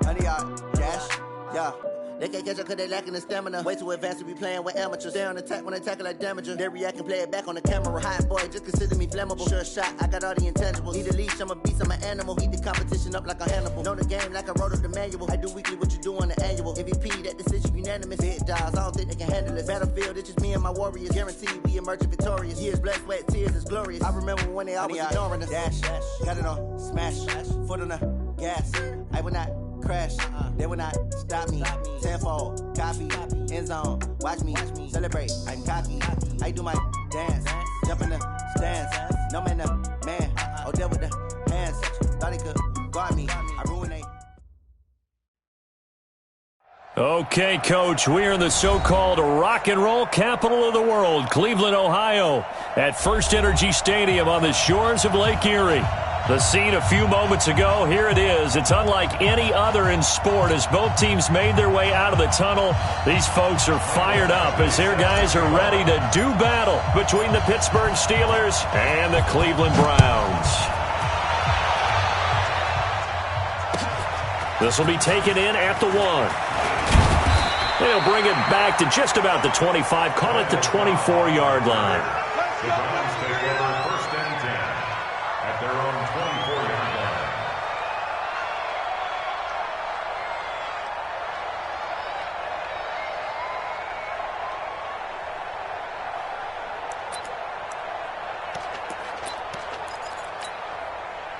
100-yard dash, yeah. They can't catch up cause they lacking the stamina. Way too advanced to be playing with amateurs. Stay on attack when they tackle like damager. They react and play it back on the camera. Hot boy, just consider me flammable. Sure shot, I got all the intangibles. Need a leash, I'm a beast, I'm an animal. Eat the competition up like a Hannibal. Know the game like I wrote up the manual. I do weekly what you do on the annual. MVP, that decision unanimous. Big dogs, I don't think they can handle it. Battlefield, it's just me and my warriors. Guaranteed we emerge victorious. Years, blood, sweat, tears, it's glorious. I remember when they always ignoring us. Dash, got it on, smash, foot on the gas. I will not crash, they will not stop me. Tenfold, copy, end zone, watch me celebrate. I'm cocky, I do my dance, jump in the stands. No man, the man, oh, deal with the hands. Thought he could guard me, I ruined it. Okay, Coach, we are in the so-called rock and roll capital of the world, Cleveland, Ohio, at First Energy Stadium on the shores of Lake Erie. The scene a few moments ago, here it is. It's unlike any other in sport as both teams made their way out of the tunnel. These folks are fired up as their guys are ready to do battle between the Pittsburgh Steelers and the Cleveland Browns. This will be taken in at the 1. They'll bring it back to just about the 25, call it the 24-yard line. The Browns take over first and 10 at their own 24-yard line.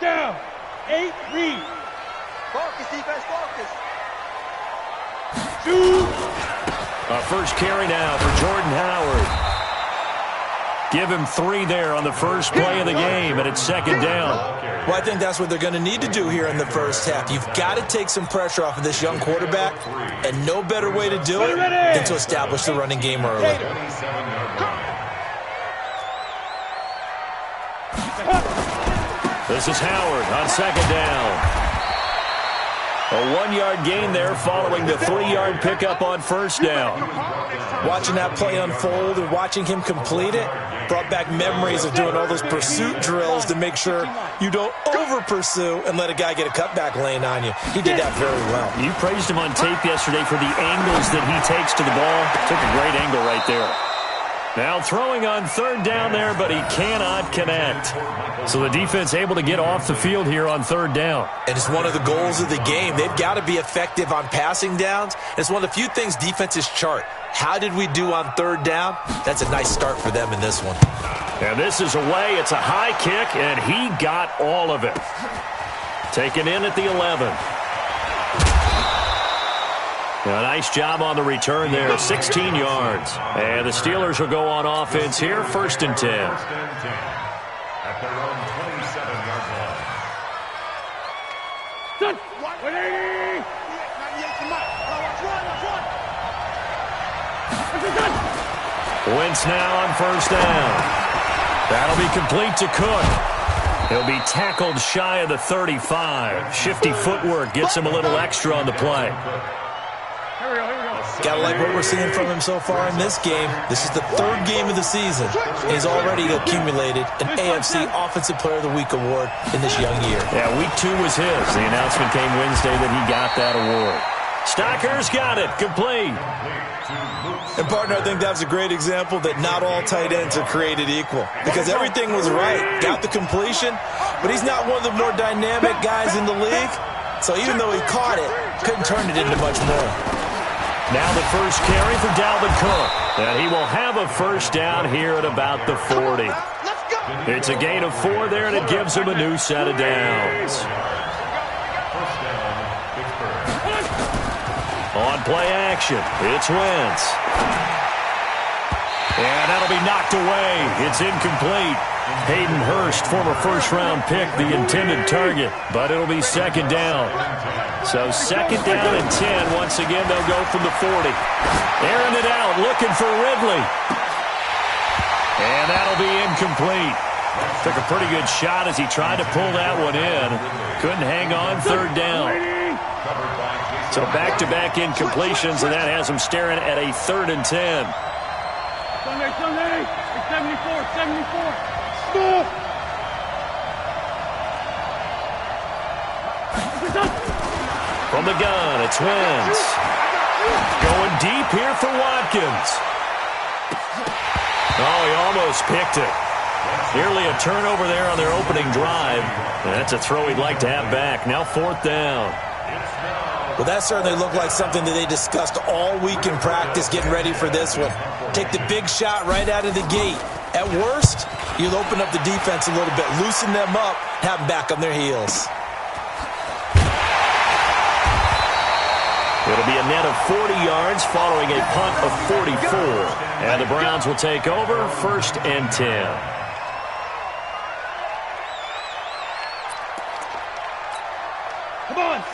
Down. 8, read. Focus, defense, focus. A first carry now for Jordan Howard. Give him 3 there on the first play of the game, and it's second down. Well, I think that's what they're going to need to do here in the first half. You've got to take some pressure off of this young quarterback, and no better way to do it than to establish the running game early. This is Howard on second down. A 1-yard gain there following the 3-yard pickup on first down. Watching that play unfold and watching him complete it brought back memories of doing all those pursuit drills to make sure you don't over-pursue and let a guy get a cutback lane on you. He did that very well. You praised him on tape yesterday for the angles that he takes to the ball. Took a great angle right there. Now throwing on third down there, but he cannot connect. So the defense able to get off the field here on third down. And it's one of the goals of the game. They've got to be effective on passing downs. It's one of the few things defenses chart. How did we do on third down? That's a nice start for them in this one. And this is away. It's a high kick, and he got all of it. Taken in at the 11. A nice job on the return there, 16 yards. And the Steelers will go on offense here, first and 10. At their own 27-yard line. 180! Wentz now on first down. That'll be complete to Cook. He'll be tackled shy of the 35. Shifty footwork gets him a little extra on the play. Gotta like what we're seeing from him so far in this game. This is the 3rd game of the season. He's already accumulated an AFC Offensive Player of the Week award in this young year. Yeah, week 2 was his. The announcement came Wednesday that he got that award. Stocker's got it. Complete. And, partner, I think that's a great example that not all tight ends are created equal. Because everything was right. Got the completion, but he's not one of the more dynamic guys in the league. So even though he caught it, couldn't turn it into much more. Now the first carry for Dalvin Cook. And he will have a first down here at about the 40. It's a gain of 4 there, and it gives him a new set of downs. On play action, it's Wentz. And that'll be knocked away. It's incomplete. Hayden Hurst, former first-round pick, the intended target. But it'll be second down. So second down and 10. Once again, they'll go from the 40. Airing it out, looking for Ridley. And that'll be incomplete. Took a pretty good shot as he tried to pull that one in. Couldn't hang on third down. So back-to-back incompletions, and that has him staring at a 3rd and 10. Sunday, 74. From the gun, it's Wentz. Going deep here for Watkins. Oh, he almost picked it. Nearly a turnover there on their opening drive. That's a throw he'd like to have back. Now 4th down. Well, that certainly looked like something that they discussed all week in practice getting ready for this one. Take the big shot right out of the gate. At worst, you'll open up the defense a little bit, loosen them up, have them back on their heels. It'll be a net of 40 yards following a punt of 44. And the Browns will take over 1st and 10.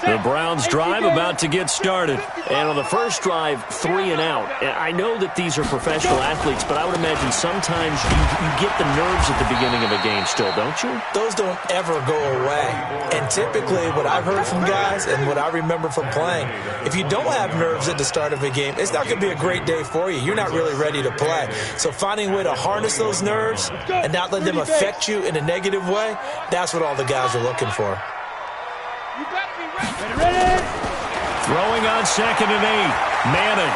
The Browns drive about to get started. And on the first drive, 3 and out. I know that these are professional athletes, but I would imagine sometimes you get the nerves at the beginning of a game still, don't you? Those don't ever go away. And typically what I've heard from guys and what I remember from playing, if you don't have nerves at the start of a game, it's not going to be a great day for you. You're not really ready to play. So finding a way to harness those nerves and not let them affect you in a negative way, that's what all the guys are looking for. Ready? Throwing on 2nd and 8. Manning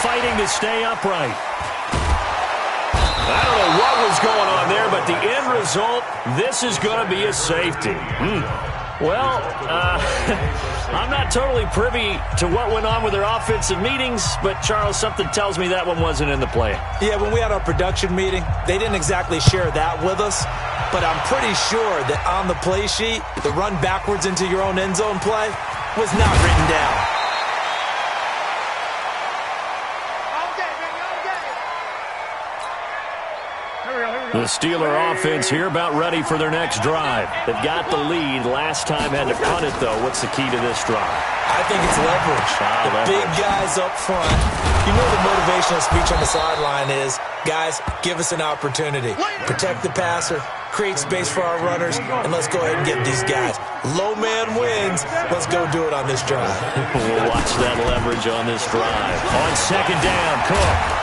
fighting to stay upright. I don't know what was going on there, but the end result, this is going to be a safety. Well, I'm not totally privy to what went on with their offensive meetings, but, Charles, something tells me that one wasn't in the plan. Yeah, when we had our production meeting, they didn't exactly share that with us, but I'm pretty sure that on the play sheet, the run backwards into your own end zone play was not written down. The Steeler offense here about ready for their next drive. They've got the lead. Last time had to punt it, though. What's the key to this drive? I think it's leverage. The big guys up front. You know the motivational speech on the sideline is, guys, give us an opportunity. Protect the passer, create space for our runners, and let's go ahead and get these guys. Low man wins. Let's go do it on this drive. We'll watch that leverage on this drive. On 2nd down, Cook.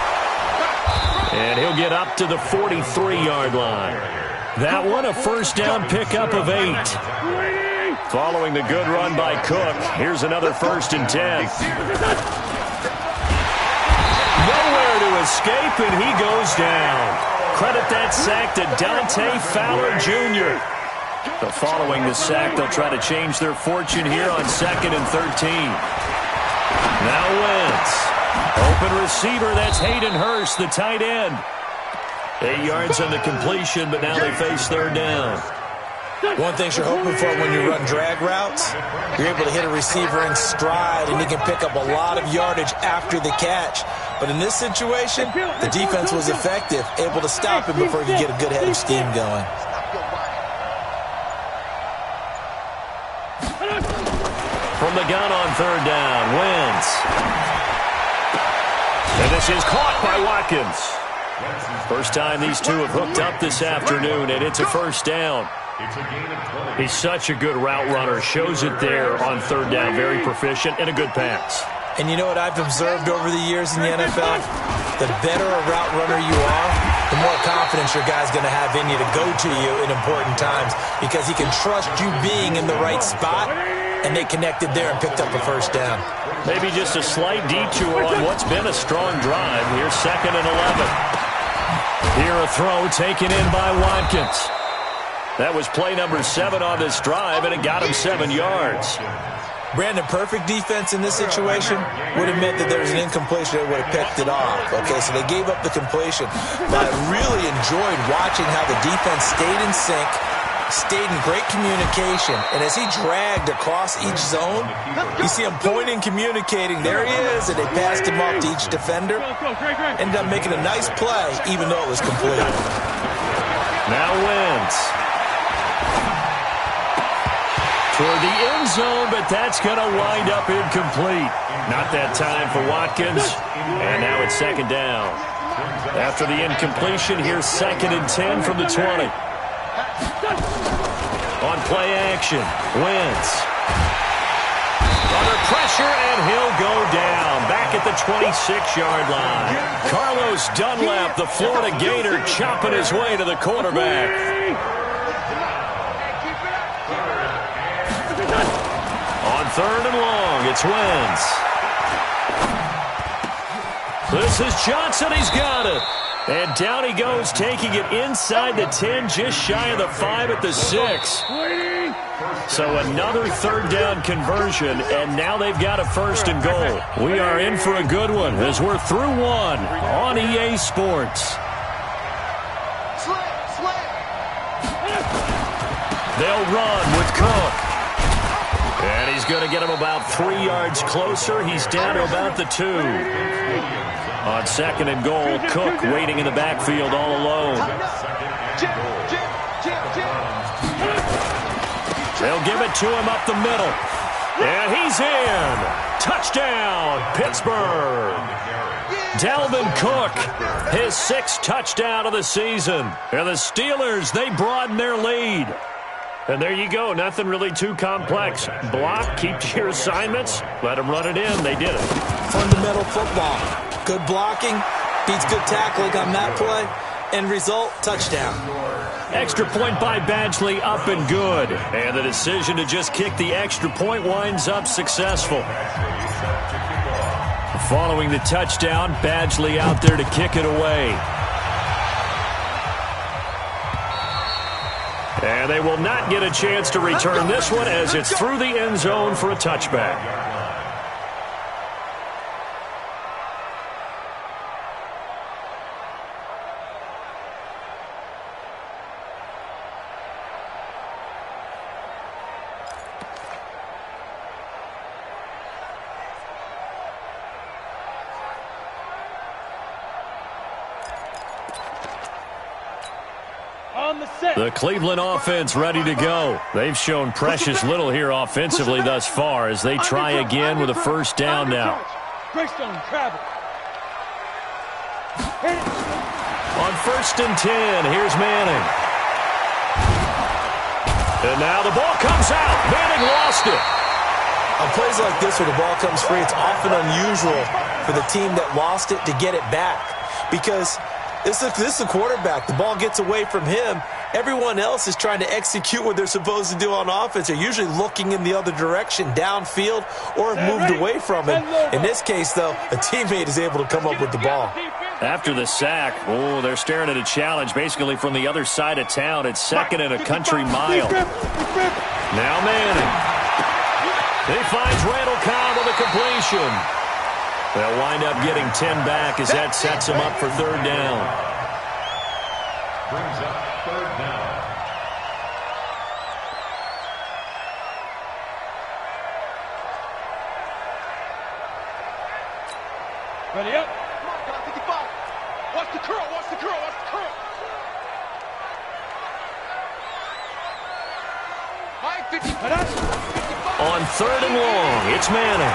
And he'll get up to the 43-yard line. That one, a 1st down pickup of 8. Following the good run by Cook, here's another 1st and 10. Nowhere to escape, and he goes down. Credit that sack to Dante Fowler Jr. But following the sack, they'll try to change their fortune here on 2nd and 13. Now Wentz. Open receiver, that's Hayden Hurst, the tight end. 8 yards on the completion, but now they face 3rd down. One thing you're hoping for when you run drag routes, you're able to hit a receiver in stride, and he can pick up a lot of yardage after the catch. But in this situation, the defense was effective, able to stop him before he could get a good head of steam going. From the gun on 3rd down, Wentz. And this is caught by Watkins. First time these two have hooked up this afternoon, and it's a 1st down. He's such a good route runner. Shows it there on 3rd down. Very proficient and a good pass. And you know what I've observed over the years in the NFL? The better a route runner you are, the more confidence your guy's going to have in you to go to you in important times, because he can trust you being in the right spot, and they connected there and picked up a 1st down. Maybe just a slight detour on what's been a strong drive. Here's 2nd and 11. Here a throw taken in by Watkins. That was play number 7 on this drive, and it got him 7 yards. Brandon, perfect defense in this situation would have meant that there was an incompletion that would have picked it off. Okay, so they gave up the completion. But I really enjoyed watching how the defense stayed in sync, stayed in great communication, and as he dragged across each zone, you see him pointing, communicating. There he is, and they passed him off to each defender. Ended up making a nice play, even though it was complete. Now Wentz. Toward the end zone, but that's going to wind up incomplete. Not that time for Watkins, and now it's 2nd down. After the incompletion, here's 2nd and 10 from the 20. On play action, Wentz. Under pressure, and he'll go down. Back at the 26-yard line. Carlos Dunlap, the Florida Gator, chopping his way to the quarterback. On 3rd and long. It's Wentz. This is Johnson. He's got it. And down he goes, taking it inside the 10, just shy of the 5 at the 6. So another 3rd down conversion, and now they've got a 1st and goal. We are in for a good one as we're through one on EA Sports. They'll run with Cook. And he's going to get him about 3 yards closer. He's down to about the 2. On 2nd and goal, Cook waiting in the backfield all alone. They'll give it to him up the middle. And he's in. Touchdown, Pittsburgh. Dalvin Cook, his 6th touchdown of the season. And the Steelers, they broaden their lead. And there you go. Nothing really too complex. Block, keep to your assignments, let them run it in. They did it. Fundamental football. Good blocking, beats good tackling on that play. End result, touchdown. Extra point by Badgley, up and good. And the decision to just kick the extra point winds up successful. Following the touchdown, Badgley out there to kick it away. And they will not get a chance to return this one as it's through the end zone for a touchback. The Cleveland offense ready to go. They've shown precious little here offensively thus far as they try again with a 1st down now. On 1st and 10, here's Manning. And now the ball comes out. Manning lost it. On plays like this where the ball comes free, it's often unusual for the team that lost it to get it back. Because this is the quarterback. The ball gets away from him. Everyone else is trying to execute what they're supposed to do on offense. They're usually looking in the other direction, downfield, or have moved away from it. In this case, though, a teammate is able to come up with the ball. After the sack, they're staring at a challenge basically from the other side of town. It's 2nd and a country mile. Now Manning. He finds Randall Cobb with a completion. They'll wind up getting 10 back as that sets them up for 3rd down. Brings up 3rd down. Ready up. Come on, 55. Watch the curl, watch the curl, watch the curl. High 55. On 3rd and long, it's Manning.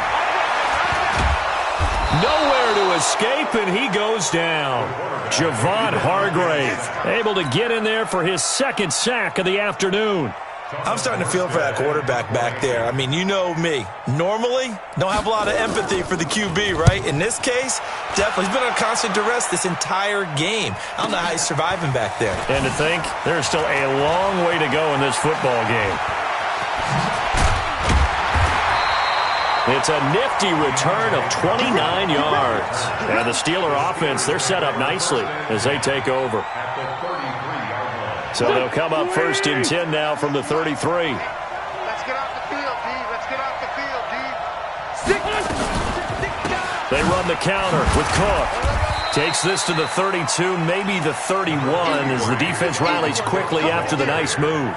Nowhere to escape, and he goes down. Javon Hargrave able to get in there for his 2nd sack of the afternoon. I'm starting to feel for that quarterback back there. I mean, you know me. Normally, don't have a lot of empathy for the QB, right? In this case, definitely. He's been on constant duress this entire game. I don't know how he's surviving back there. And to think, there's still a long way to go in this football game. It's a nifty return of 29 yards. And the Steeler offense, they're set up nicely as they take over. So they'll come up 1st and 10 now from the 33. Let's get off the field, D. Let's get off the field, D. They run the counter with Cook. Takes this to the 32, maybe the 31 as the defense rallies quickly after the nice move.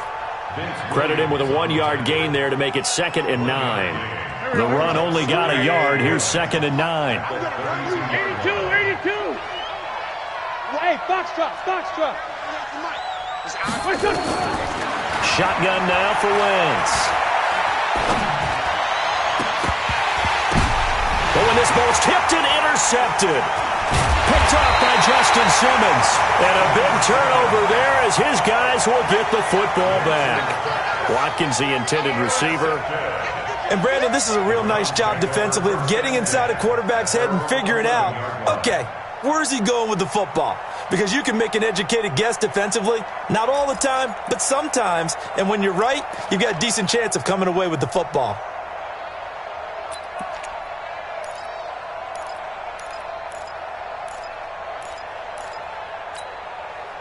Credit him with a 1-yard gain there to make it 2nd and 9. The run only got a yard. Here's 2nd and 9. 82. Hey, Foxtrot. Shotgun now for Wentz. Oh, and this ball's tipped and intercepted. Picked off by Justin Simmons. And a big turnover there as his guys will get the football back. Watkins, the intended receiver. And, Brandon, this is a real nice job defensively of getting inside a quarterback's head and figuring out, okay, where's he going with the football? Because you can make an educated guess defensively. Not all the time, but sometimes. And when you're right, you've got a decent chance of coming away with the football.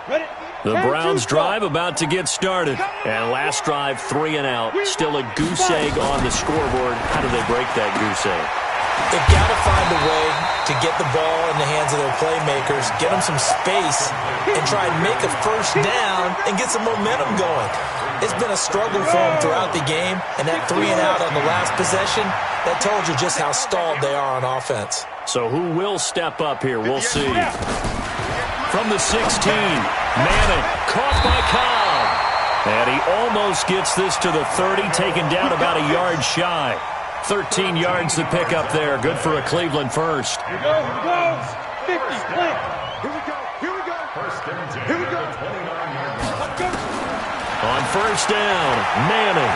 The Browns drive about to get started. And last drive, 3 and out. Still a goose egg on the scoreboard. How do they break that goose egg? They've got to find a way to get the ball in the hands of their playmakers, get them some space, and try and make a first down and get some momentum going. It's been a struggle for them throughout the game, and that 3 and out on the last possession, that told you just how stalled they are on offense. So who will step up here? We'll see. From the 16, Manning caught by Cobb. And he almost gets this to the 30, taken down about a yard shy. 13 yards to pick up there. Good for a Cleveland first. Here we go. 50, plant. Here we go. First and 10. Here we go. 29-yard line. Let's go. On first down, Manning.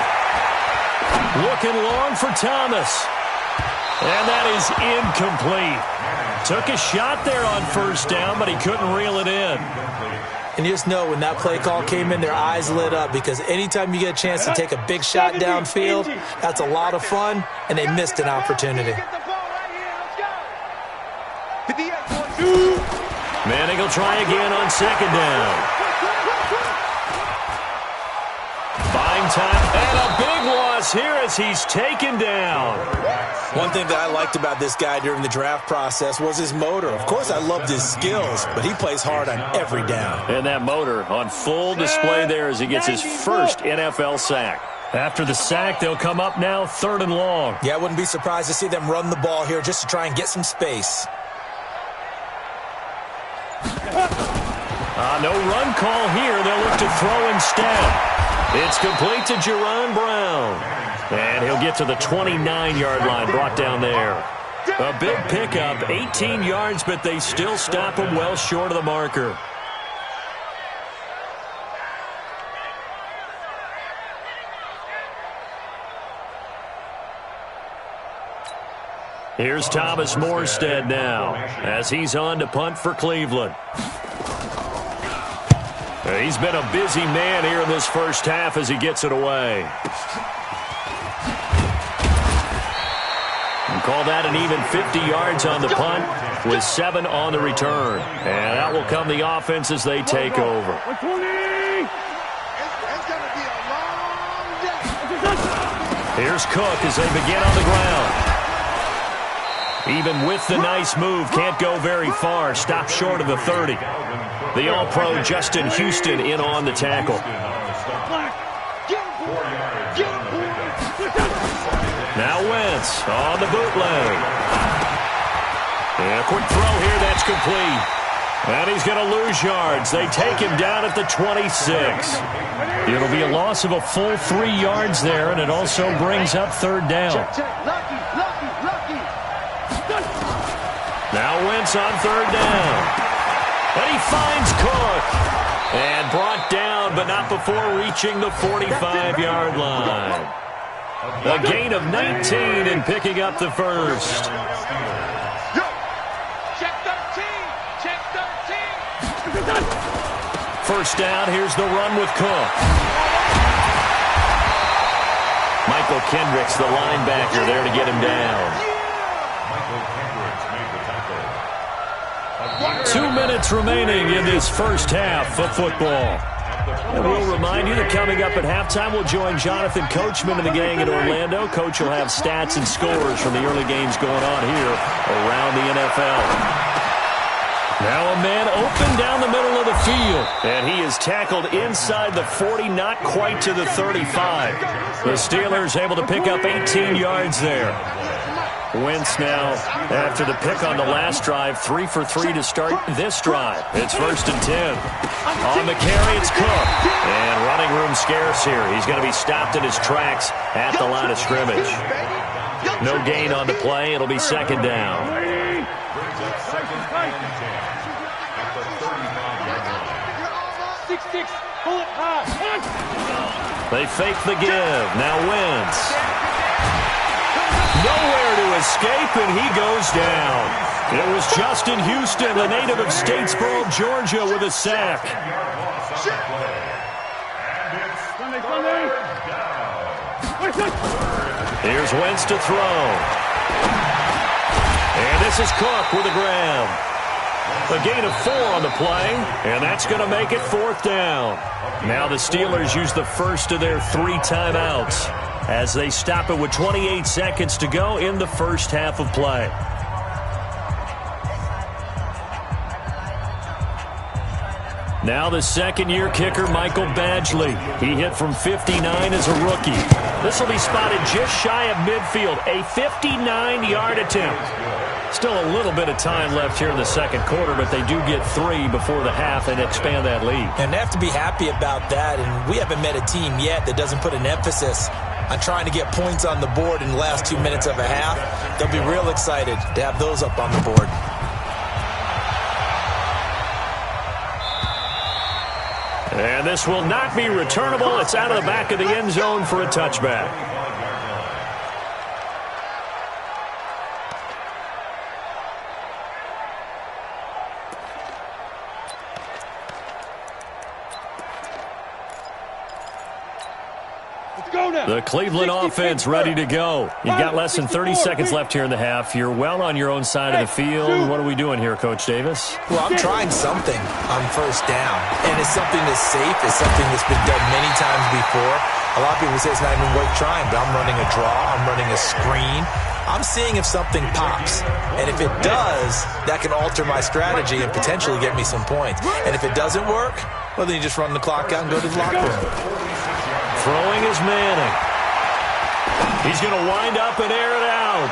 Looking long for Thomas. And that is incomplete. Took a shot there on first down, but he couldn't reel it in. And you just know when that play call came in, their eyes lit up, because anytime you get a chance to take a big shot downfield, that's a lot of fun, and they missed an opportunity. Manning will try again on second down. Buying time, and a big loss here as he's taken down. One thing that I liked about this guy during the draft process was his motor. Of course, I loved his skills, but he plays hard on every down. And that motor on full display there as he gets his first NFL sack. After the sack, they'll come up now 3rd and long. Yeah, I wouldn't be surprised to see them run the ball here just to try and get some space. No run call here. They'll look to throw instead. It's complete to Jerron Brown. And he'll get to the 29-yard line, brought down there. A big pickup, 18 yards, but they still stop him well short of the marker. Here's Thomas Morstead now as he's on to punt for Cleveland. He's been a busy man here in this first half as he gets it away. And call that an even 50 yards on the punt with 7 on the return. And out will come the offense as they take over. It's going to be a long day. Here's Cook as they begin on the ground. Even with the nice move, can't go very far. Stop short of the 30. The All-Pro Justin Houston in on the tackle. Now Wentz on the bootleg. And a quick throw here, that's complete. And he's going to lose yards. They take him down at the 26. It'll be a loss of a full 3 yards there, and it also brings up 3rd down. Now Wentz on 3rd down. And he finds Cook. And brought down, but not before reaching the 45-yard line. A gain of 19 and picking up the first. Check 13. Check 13. First down, here's the run with Cook. Michael Kendricks, the linebacker, there to get him down. 2 minutes remaining in this first half of football. And we'll remind you that coming up at halftime, we'll join Jonathan Coachman and the gang in Orlando. Coach will have stats and scores from the early games going on here around the NFL. Now a man open down the middle of the field. And he is tackled inside the 40, not quite to the 35. The Steelers able to pick up 18 yards there. Wentz now, after the pick on the last drive, 3 for 3 to start this drive. It's 1st and 10. On the carry, it's Cook. And running room scarce here. He's going to be stopped in his tracks at the line of scrimmage. No gain on the play. It'll be 2nd down. They fake the give. Now Wentz. Nowhere to escape, and he goes down. It was Justin Houston, the native of Statesboro, Georgia, with a sack. Here's Wentz to throw. And this is Cook with a grab. A gain of 4 on the play, and that's going to make it 4th down. Now the Steelers use the first of their 3 timeouts as they stop it with 28 seconds to go in the first half of play. Now the second-year kicker, Michael Badgley. He hit from 59 as a rookie. This will be spotted just shy of midfield, a 59-yard attempt. Still a little bit of time left here in the second quarter, but they do get 3 before the half and expand that lead. And they have to be happy about that, and we haven't met a team yet that doesn't put an emphasis on trying to get points on the board in the last 2 minutes of a half. They'll be real excited to have those up on the board. And this will not be returnable. It's out of the back of the end zone for a touchback. The Cleveland offense ready to go. You've got less than 30 seconds left here in the half. You're well on your own side of the field. What are we doing here, Coach Davis? Well, I'm trying something on first down, and it's something that's safe. It's something that's been done many times before. A lot of people say it's not even worth trying, but I'm running a draw. I'm running a screen. I'm seeing if something pops, and if it does, that can alter my strategy and potentially get me some points. And if it doesn't work, well, then you just run the clock out and go to the locker room. Throwing is Manning. He's going to wind up and air it out.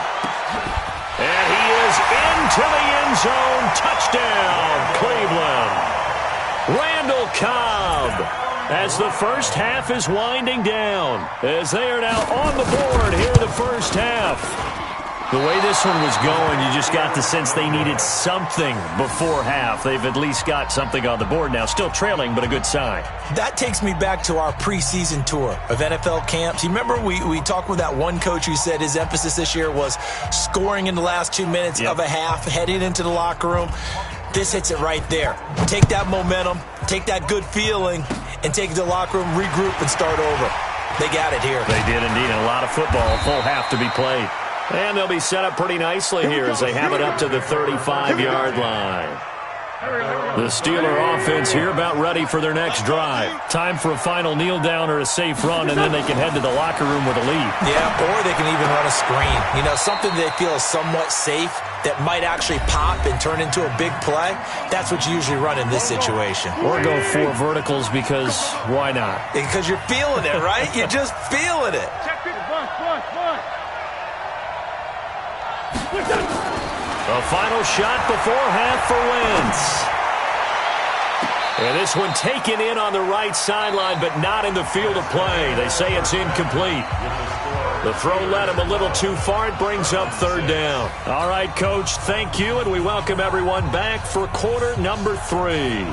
And he is into the end zone. Touchdown, Cleveland. Randall Cobb, as the first half is winding down, as they are now on the board here in the first half. The way this one was going, you just got the sense they needed something before half. They've at least got something on the board now. Still trailing, but a good sign. That takes me back to our preseason tour of NFL camps. You remember we talked with that one coach who said his emphasis this year was scoring in the last 2 minutes of a half, heading into the locker room. This hits it right there. Take that momentum, take that good feeling, and take it to the locker room, regroup, and start over. They got it here. They did indeed, and a lot of football, a full half to be played. And they'll be set up pretty nicely here as they have it up to the 35-yard line. The Steeler offense here about ready for their next drive. Time for a final kneel down or a safe run, and then they can head to the locker room with a lead. Yeah, or they can even run a screen. You know, something they feel is somewhat safe that might actually pop and turn into a big play. That's what you usually run in this situation. Or go 4 verticals because why not? Because you're feeling it, right? You're just feeling it. A final shot before half for Wentz. And this one taken in on the right sideline, but not in the field of play. They say it's incomplete. The throw led him a little too far. It brings up 3rd down. All right, Coach, thank you, and we welcome everyone back for quarter number 3.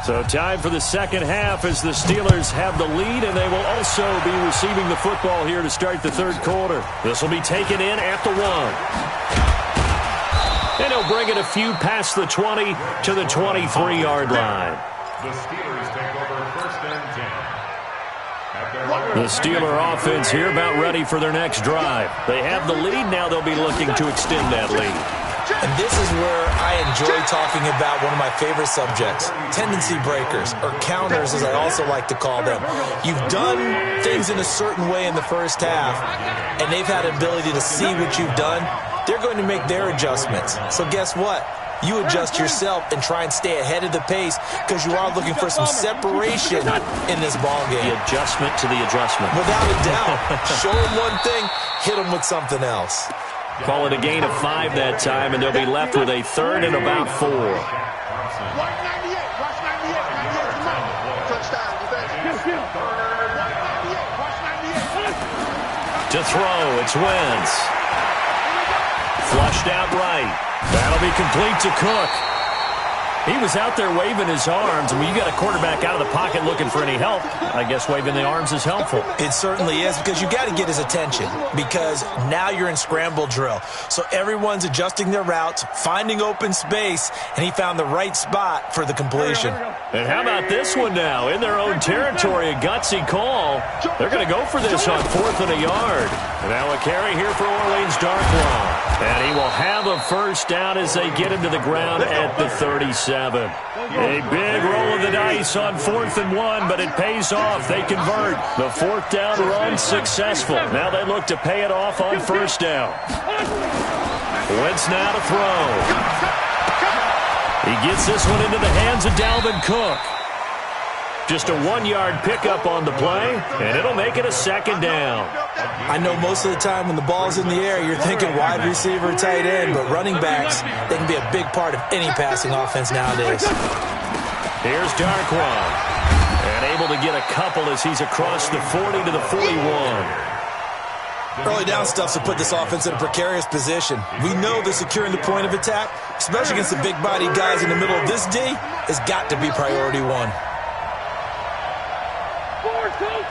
So time for the second half as the Steelers have the lead, and they will also be receiving the football here to start the third quarter. This will be taken in at the 1. And he'll bring it a few past the 20 to the 23-yard line. The Steelers take over 1st and 10. The Steeler offense here about ready for their next drive. They have the lead. Now they'll be looking to extend that lead. And this is where I enjoy talking about one of my favorite subjects, tendency breakers, or counters as I also like to call them. You've done things in a certain way in the first half, and they've had an ability to see what you've done. They're going to make their adjustments. So guess what? You adjust yourself and try and stay ahead of the pace because you are looking for some separation in this ballgame. The adjustment to the adjustment. Without a doubt. Show them one thing, hit them with something else. Call it a gain of 5 that time, and they'll be left with a 3rd and about 4. To throw, it's Wentz. Flushed out right. That'll be complete to Cook. He was out there waving his arms, and when you got a quarterback out of the pocket looking for any help, I guess waving the arms is helpful. It certainly is, because you got to get his attention, because now you're in scramble drill. So everyone's adjusting their routes, finding open space, and he found the right spot for the completion. And how about this one now? In their own territory, a gutsy call. They're going to go for this on 4th and a yard. And now a carry here for Orleans Darkwa. And he will have a first down as they get him to the ground at the 37. A big roll of the dice on 4th and 1, but it pays off. They convert. The 4th down run successful. Now they look to pay it off on 1st down. Wentz now to throw. He gets this one into the hands of Dalvin Cook. Just a 1-yard pickup on the play, and it'll make it a 2nd down. I know most of the time when the ball's in the air, you're thinking wide receiver, tight end, but running backs, they can be a big part of any passing offense nowadays. Here's Darkwa, and able to get a couple as he's across the 40 to the 41. Early down stuff's to put this offense in a precarious position. We know that securing the point of attack, especially against the big-body guys in the middle of this D, has got to be priority one.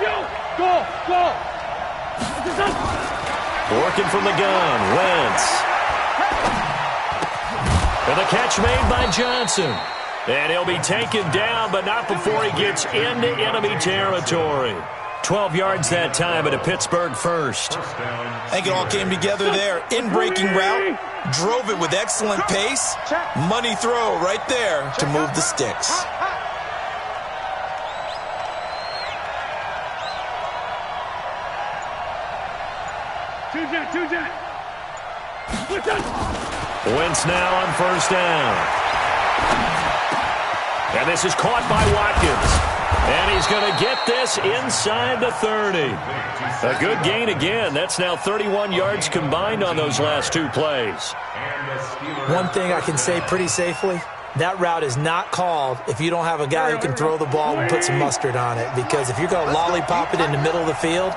Go! Working from the gun, Wentz. And the catch made by Johnson. And he'll be taken down, but not before he gets into enemy territory. 12 yards that time at a Pittsburgh first. I think it all came together there. In-breaking route, drove it with excellent pace. Money throw right there to move the sticks. Wentz now on 1st down. And this is caught by Watkins. And he's going to get this inside the 30. A good gain again. That's now 31 yards combined on those last 2 plays. One thing I can say pretty safely, that route is not called if you don't have a guy who can throw the ball and put some mustard on it. Because if you're going to lollipop it in the middle of the field,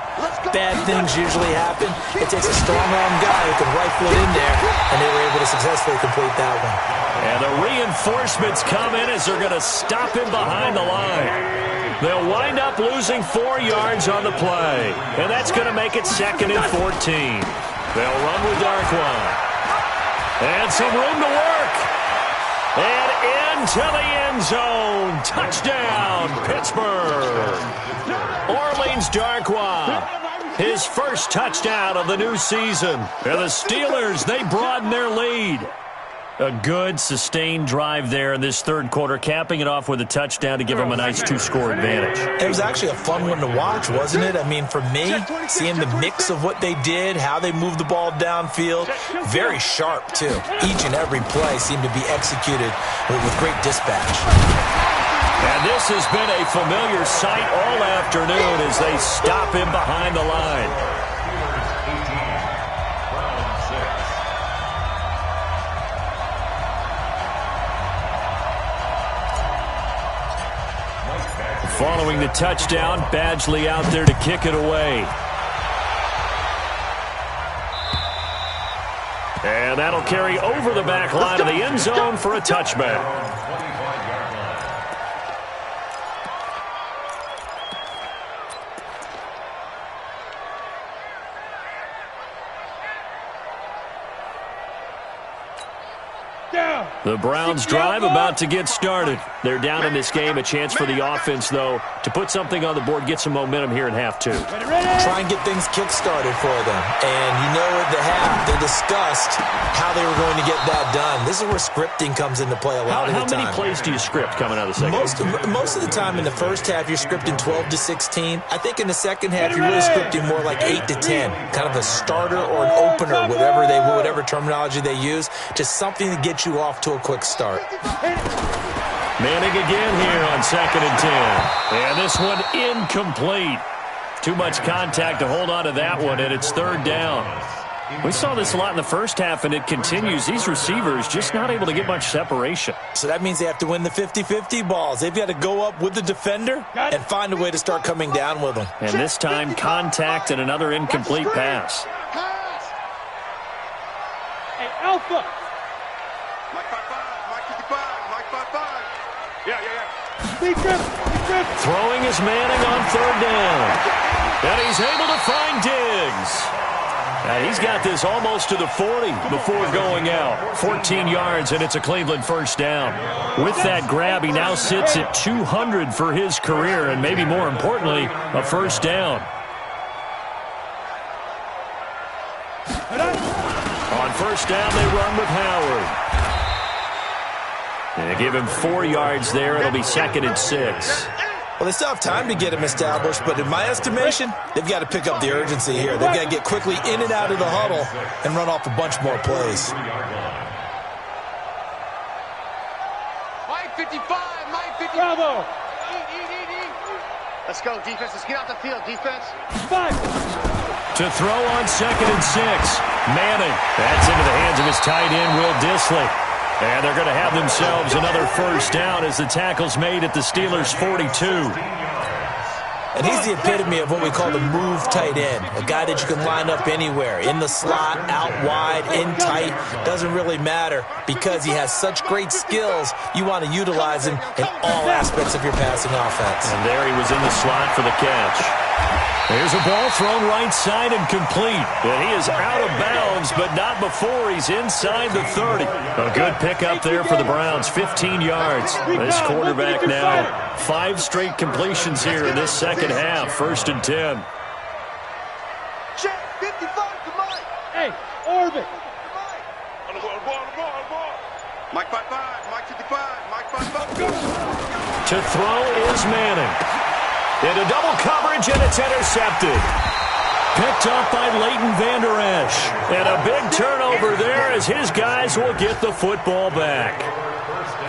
bad things usually happen. It takes a strong-arm guy who can rifle it in there, and they were able to successfully complete that one. And the reinforcements come in as they're going to stop him behind the line. They'll wind up losing 4 yards on the play. And that's going to make it 2nd and 14. They'll run with Darkwa. And some room to work. And into the end zone. Touchdown, Pittsburgh. Orleans Darkwa. His first touchdown of the new season. And the Steelers, they broaden their lead. A good, sustained drive there in this 3rd quarter, capping it off with a touchdown to give them a nice 2-score advantage. It was actually a fun one to watch, wasn't it? I mean, for me, seeing the mix of what they did, how they moved the ball downfield, very sharp, too. Each and every play seemed to be executed with great dispatch. And this has been a familiar sight all afternoon as they stop him behind the line. Following the touchdown, Badgley out there to kick it away. And that'll carry over the back line of the end zone for a touchback. The Browns drive about to get started. They're down in this game. A chance for the offense, though, to put something on the board, get some momentum here in half 2. Try and get things kick-started for them. And you know at the half, they discussed how they were going to get that done. This is where scripting comes into play a lot of the time. How many plays do you script coming out of the second? Most of the time in the first half, you're scripting 12 to 16. I think in the second half, you're really scripting more like 8 to 10. Kind of a starter or an opener, whatever terminology they use. Just something to get you off to a quick start. Manning again here on 2nd and 10. And this one incomplete. Too much contact to hold on to that one, and it's 3rd down. We saw this a lot in the first half, and it continues. These receivers just not able to get much separation. So that means they have to win the 50-50 balls. They've got to go up with the defender and find a way to start coming down with them. And this time, contact and another incomplete pass. Hey, Alpha. Mike 55, Mike 55, Mike 55. Throwing is Manning on third down. And he's able to find Diggs. And he's got this almost to the 40 before going out. 14 yards, and it's a Cleveland first down. With that grab, he now sits at 200 for his career, and maybe more importantly, a first down. On first down, they run with Howard. And they give him 4 yards there. It'll be 2nd and 6. Well, they still have time to get him established, but in my estimation, they've got to pick up the urgency here. They've got to get quickly in and out of the huddle and run off a bunch more plays. Mike 55, Mike 55. Bravo. Let's go, defense. Let's get out the field, defense. 5. To throw on 2nd and 6. Manning. That's into the hands of his tight end, Will Dissly. And they're going to have themselves another first down as the tackle's made at the Steelers' 42. And he's the epitome of what we call the move tight end, a guy that you can line up anywhere, in the slot, out wide, in tight, doesn't really matter because he has such great skills. You want to utilize him in all aspects of your passing offense. And there he was in the slot for the catch. There's a ball thrown right side and complete. And he is out of bounds, but not before he's inside the 30. A good pickup there for the Browns, 15 yards. This quarterback now, 5 straight completions here in this second half, 1st and 10. Check 55 to Mike. Hey, orbit. On the ball. Mike 55, Mike 55, Mike 55. To throw is Manning. Into double coverage, and it's intercepted. Picked up by Leighton Vander Esch. And a big turnover there as his guys will get the football back.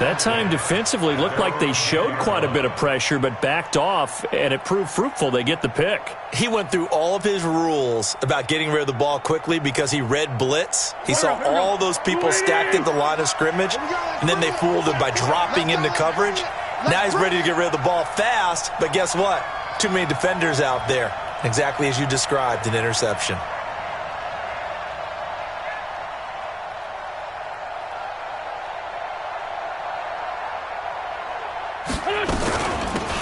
That time defensively looked like they showed quite a bit of pressure, but backed off, and it proved fruitful. They get the pick. He went through all of his rules about getting rid of the ball quickly because he read blitz. He saw all those people stacked at the line of scrimmage, and then they fooled him by dropping into coverage. Now he's ready to get rid of the ball fast, but guess what? Too many defenders out there. Exactly as you described, an interception.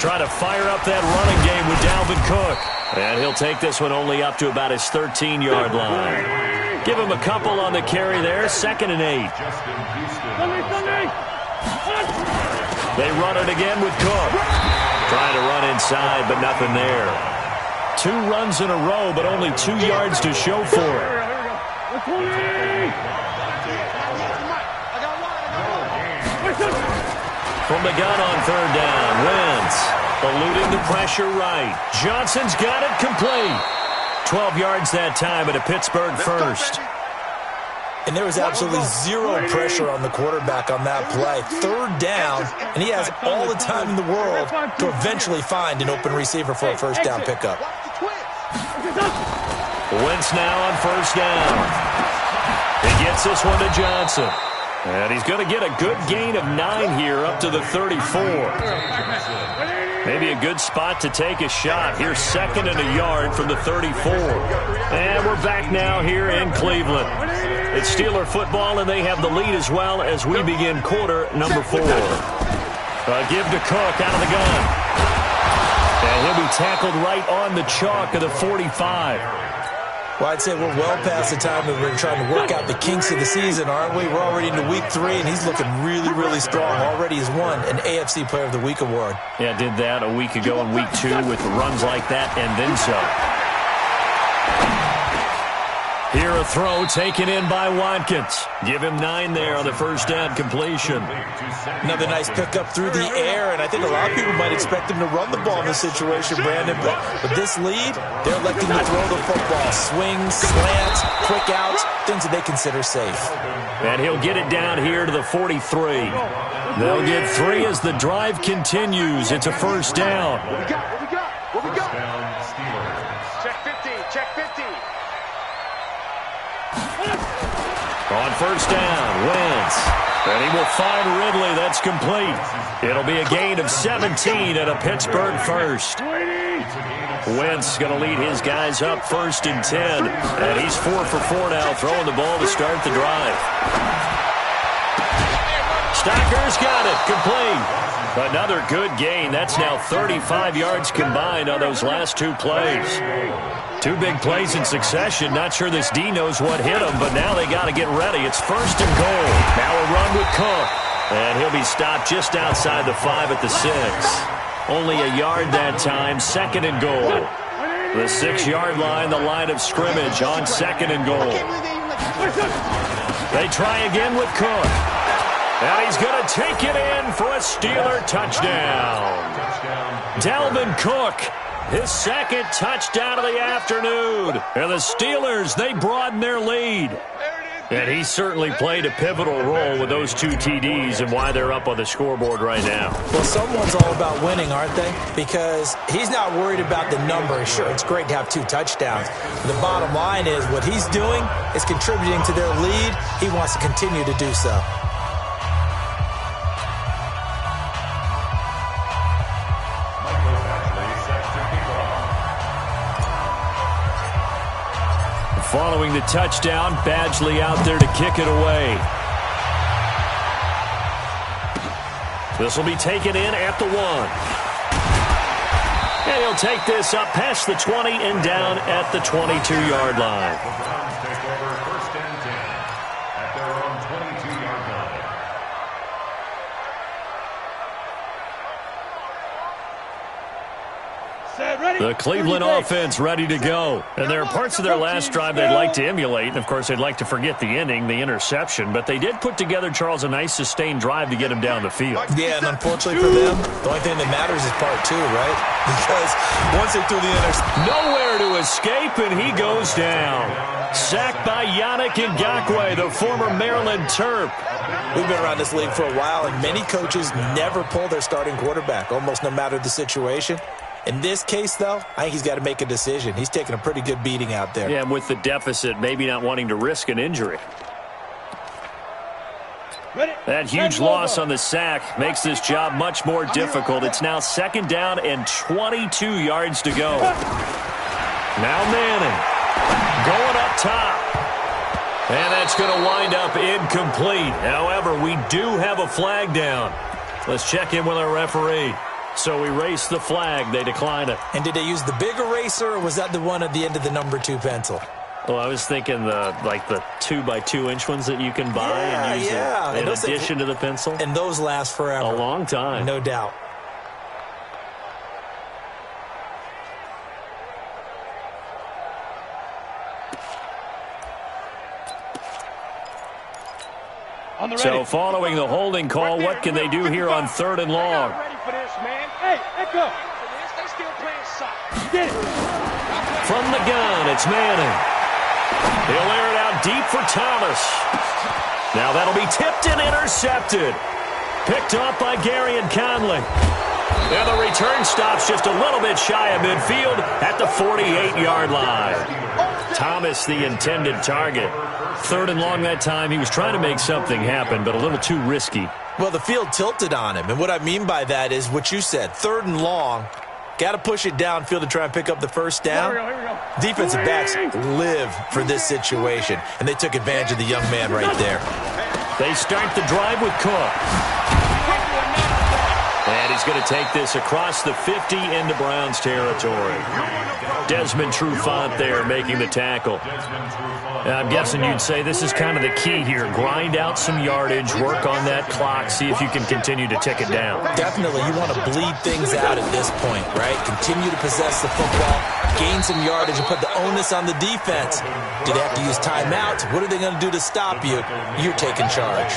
Trying to fire up that running game with Dalvin Cook. And he'll take this one only up to about his 13-yard line. Give him a couple on the carry there, 2nd and 8. They run it again with Cook. Trying to run inside, but nothing there. 2 runs in a row, but only 2 yards to show for it. From the gun on 3rd down, Wentz eluding the pressure right. Johnson's got it complete. 12 yards that time at a Pittsburgh first. And there was absolutely zero pressure on the quarterback on that play. 3rd down, and he has all the time in the world to eventually find an open receiver for a first down pickup. Wentz now on 1st down. He gets this one to Johnson. And he's going to get a good gain of 9 here up to the 34. Maybe a good spot to take a shot. Here's 2nd and a yard from the 34. And we're back now here in Cleveland. It's Steeler football, and they have the lead as well as we begin quarter number 4. Give to Cook out of the gun. And he'll be tackled right on the chalk of the 45. Well, I'd say we're well past the time that we're trying to work out the kinks of the season, aren't we? We're already into week 3, and he's looking really, really strong. Already has won an AFC Player of the Week award. Yeah, did that a week ago in week 2 with runs like that and then some. Here a throw taken in by Watkins. Give him 9 there on the first down completion. Another nice pickup through the air, and I think a lot of people might expect him to run the ball in this situation, Brandon, but with this lead, they're electing to throw the football. Swings, slants, quick outs, things that they consider safe. And he'll get it down here to the 43. They'll get 3 as the drive continues. It's a first down. What we got? Check 50, check 50. On first down, Wentz. And he will find Ridley. That's complete. It'll be a gain of 17 at a Pittsburgh first. Wentz going to lead his guys up 1st and 10. And he's 4 for 4 now, throwing the ball to start the drive. Stocker's got it. Complete. Another good gain. That's now 35 yards combined on those last two plays. Two big plays in succession. Not sure this D knows what hit him, but now they got to get ready. It's 1st and goal. Now a run with Cook. And he'll be stopped just outside the 5 at the 6. Only a yard that time. 2nd and goal. The 6-yard line, the line of scrimmage on 2nd and goal. They try again with Cook. And he's going to take it in for a Steeler touchdown. Dalvin Cook, his 2nd touchdown of the afternoon. And the Steelers, they broaden their lead. And he certainly played a pivotal role with those 2 TDs and why they're up on the scoreboard right now. Well, someone's all about winning, aren't they? Because he's not worried about the number. Sure, it's great to have 2 touchdowns. The bottom line is what he's doing is contributing to their lead. He wants to continue to do so. Following the touchdown, Badgley out there to kick it away. This will be taken in at the 1. And he'll take this up past the 20 and down at the 22-yard line. The Browns take over 1st and 10 at their own 22-yard line. The Cleveland offense ready to go. And there are parts of their last drive they'd like to emulate. And, of course, they'd like to forget the ending, the interception. But they did put together, Charles, a nice sustained drive to get him down the field. Yeah, and unfortunately for them, the only thing that matters is part 2, right? Because once they threw the interception. Nowhere to escape, and he goes down. Sacked by Yannick Ngakoue, the former Maryland Terp. We've been around this league for a while, and many coaches never pull their starting quarterback, almost no matter the situation. In this case, though, I think he's got to make a decision. He's taking a pretty good beating out there. Yeah, and with the deficit, maybe not wanting to risk an injury. That huge loss on the sack makes this job much more difficult. It's now 2nd down and 22 yards to go. Now Manning going up top. And that's going to wind up incomplete. However, we do have a flag down. Let's check in with our referee. So erase the flag. They declined it. And did they use the big eraser, or was that the one at the end of the number 2 pencil? Well, I was thinking the 2x2-inch ones that you can buy and use in addition to the pencil. And those last forever. A long time. No doubt. So following the holding call, what can they do here on 3rd and long? Hey, Echo. They still playing soft. Get it. From the gun, it's Manning. He'll air it out deep for Thomas. Now that'll be tipped and intercepted. Picked off by Gary and Conley. And the return stops just a little bit shy of midfield at the 48-yard line. Thomas, the intended target. 3rd and long that time. He was trying to make something happen, but a little too risky. Well, the field tilted on him, and what I mean by that is what you said. 3rd and long, got to push it downfield to try and pick up the 1st down. Here we go. Defensive backs live for this situation, and they took advantage of the young man right there. They start the drive with Cook. And he's going to take this across the 50 into Browns territory. Desmond Trufant there making the tackle. I'm guessing you'd say this is kind of the key here. Grind out some yardage, work on that clock, see if you can continue to tick it down. Definitely, you want to bleed things out at this point, right? Continue to possess the football, gain some yardage, and put the onus on the defense. Do they have to use timeouts? What are they going to do to stop you? You're taking charge.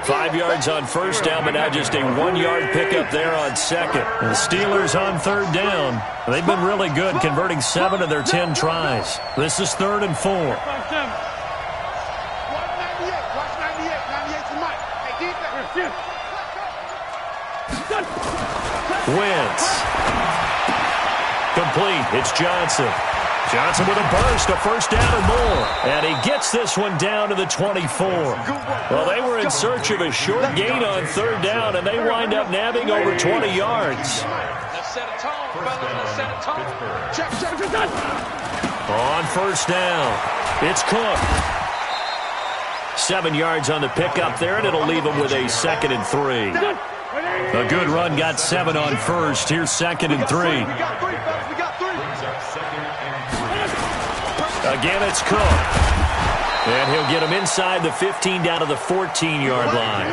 5 yards on 1st down, but now just a 1-yard pickup there on 2nd. The Steelers on 3rd down. They've been really good, converting 7 of their 10 tries. This is 3rd and 4. Watch 98 to Mike. Hey, defense. Wentz. Complete. It's Johnson. Johnson with a burst, a 1st down or more. And he gets this one down to the 24. Well, they were in search of a short gain on 3rd down, and they wind up nabbing over 20 yards. On 1st down, it's Cook. 7 yards on the pickup there, and it'll leave him with a 2nd and 3. A good run got 7 on first. Here's 2nd and 3. We got 3, fellas. We got 3. Again, it's Cook. And he'll get him inside the 15 down to the 14-yard line.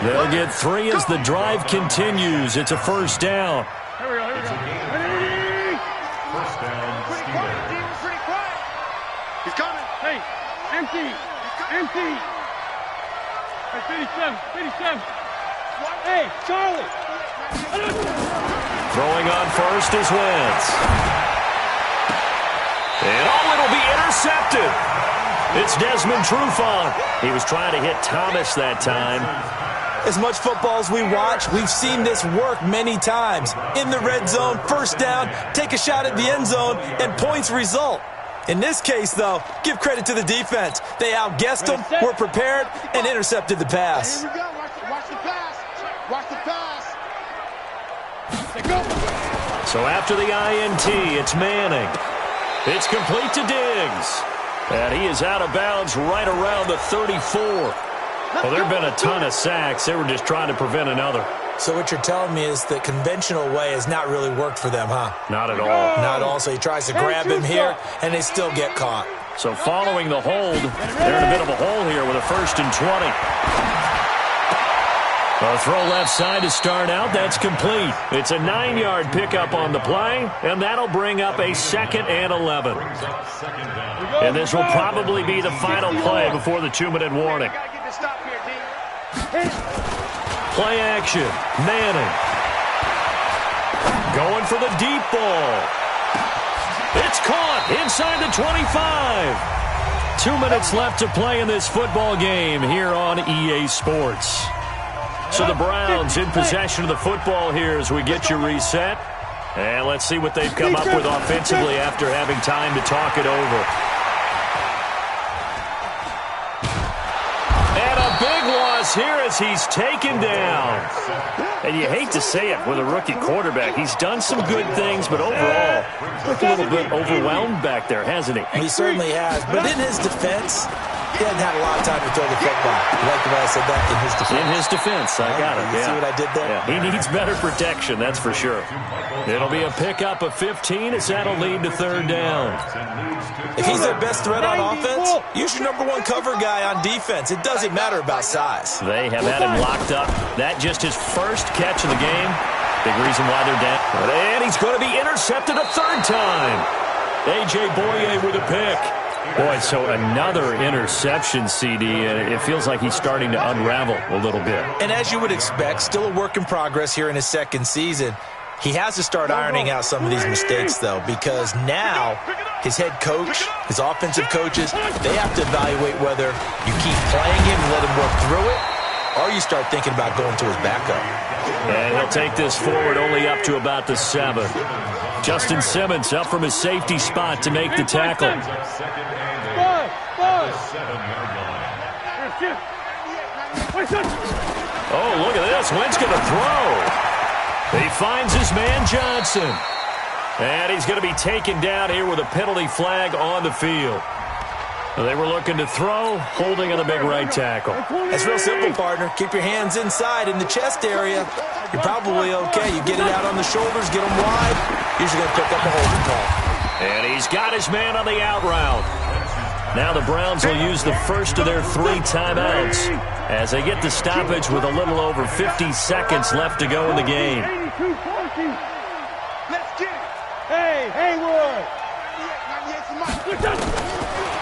They'll get 3 as the drive continues. It's a first down. Here we go. First down, Steelers. Pretty quiet. He's coming. Hey, empty. Hey, 57. Hey, Charlie. Throwing on first is Wentz. And it'll be intercepted. It's Desmond Trufant. He was trying to hit Thomas that time. As much football as we watch, we've seen this work many times. In the red zone, first down, take a shot at the end zone, and points result. In this case, though, give credit to the defense. They outguessed them, were prepared, and intercepted the pass. Here we go. Watch the pass. Watch the pass. So after the INT, it's Manning. It's complete to Diggs. And he is out of bounds right around the 34. Well, there have been a ton of sacks. They were just trying to prevent another. So what you're telling me is the conventional way has not really worked for them, huh? Not at all. Not at all. So he tries to grab him here, and they still get caught. So following the hold, they're in a bit of a hole here with a 1st and 20. A throw left side to start out. That's complete. It's a 9-yard pickup on the play, and that'll bring up a 2nd and 11. And this will probably be the final play before the 2-minute warning. Play action. Manning. Going for the deep ball. It's caught inside the 25. 2 minutes left to play in this football game here on EA Sports. So the Browns in possession of the football here as we get you reset. And let's see what they've come up with offensively after having time to talk it over. And a big loss here as he's taken down. And you hate to say it with a rookie quarterback. He's done some good things, but overall, looked a little bit overwhelmed back there, hasn't he? He certainly has. But in his defense, he hasn't had a lot of time to throw the football. You like the way I said that? In his defense. In his defense, I got it. You see what I did there? Yeah, he needs better protection, that's for sure. It'll be a pickup of 15 as that'll lead to 3rd down. If he's their best threat on offense, use your number 1 cover guy on defense. It doesn't matter about size. They have had him locked up. That just his first catch of the game. Big reason why they're down. And he's going to be intercepted a 3rd time. A.J. Boye with a pick. Boy, so another interception, CD, and it feels like he's starting to unravel a little bit. And as you would expect, still a work in progress here in his 2nd season. He has to start ironing out some of these mistakes, though, because now his head coach, his offensive coaches, they have to evaluate whether you keep playing him and let him work through it, or you start thinking about going to his backup. And he'll take this forward only up to about the 7. Justin Simmons up from his safety spot to make the tackle. Oh, look at this. Wentz going to throw. He finds his man Johnson. And he's going to be taken down here with a penalty flag on the field. They were looking to throw, holding on the big right tackle. It's real simple, partner. Keep your hands inside in the chest area. You're probably okay. You get it out on the shoulders, get them wide. Usually going to pick up a holding call. And he's got his man on the out route. Now the Browns will use the first of their 3 timeouts as they get the stoppage with a little over 50 seconds left to go in the game. Let's get it. Hey, Haywood.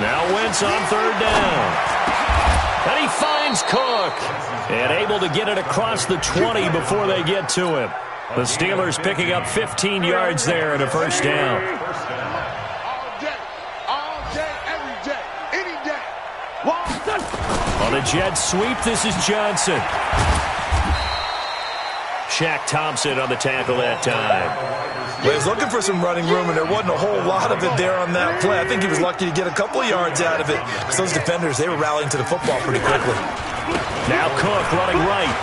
Now Wentz on 3rd down. And he finds Cook. And able to get it across the 20 before they get to him. The Steelers picking up 15 yards there and a 1st down. All day, every day, any day. On a jet sweep, this is Johnson. Shaq Thompson on the tackle that time. Well, he was looking for some running room, and there wasn't a whole lot of it there on that play. I think he was lucky to get a couple of yards out of it because those defenders, they were rallying to the football pretty quickly. Now Cook running right.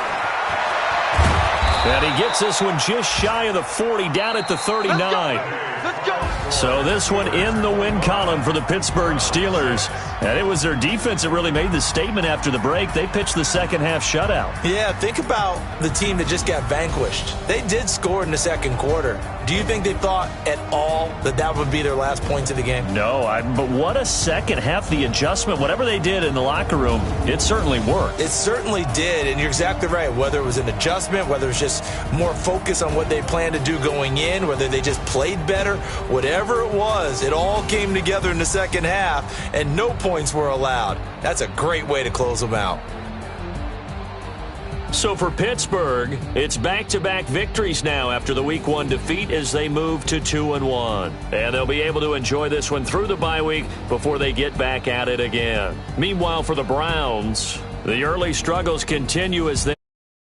And he gets this one just shy of the 40, down at the 39. Let's go. So this one in the win column for the Pittsburgh Steelers. And it was their defense that really made the statement after the break. They pitched the second half shutout. Yeah, think about the team that just got vanquished. They did score in the second quarter. Do you think they thought at all that that would be their last points of the game? No, but what a second half. The adjustment, whatever they did in the locker room, it certainly worked. It certainly did, and you're exactly right. Whether it was an adjustment, whether it was just more focus on what they planned to do going in, whether they just played better, whatever it was, it all came together in the second half, and no points were allowed. That's a great way to close them out. So for Pittsburgh, it's back-to-back victories now after the Week 1 defeat as they move to 2-1. And they'll be able to enjoy this one through the bye week before they get back at it again. Meanwhile, for the Browns, the early struggles continue as they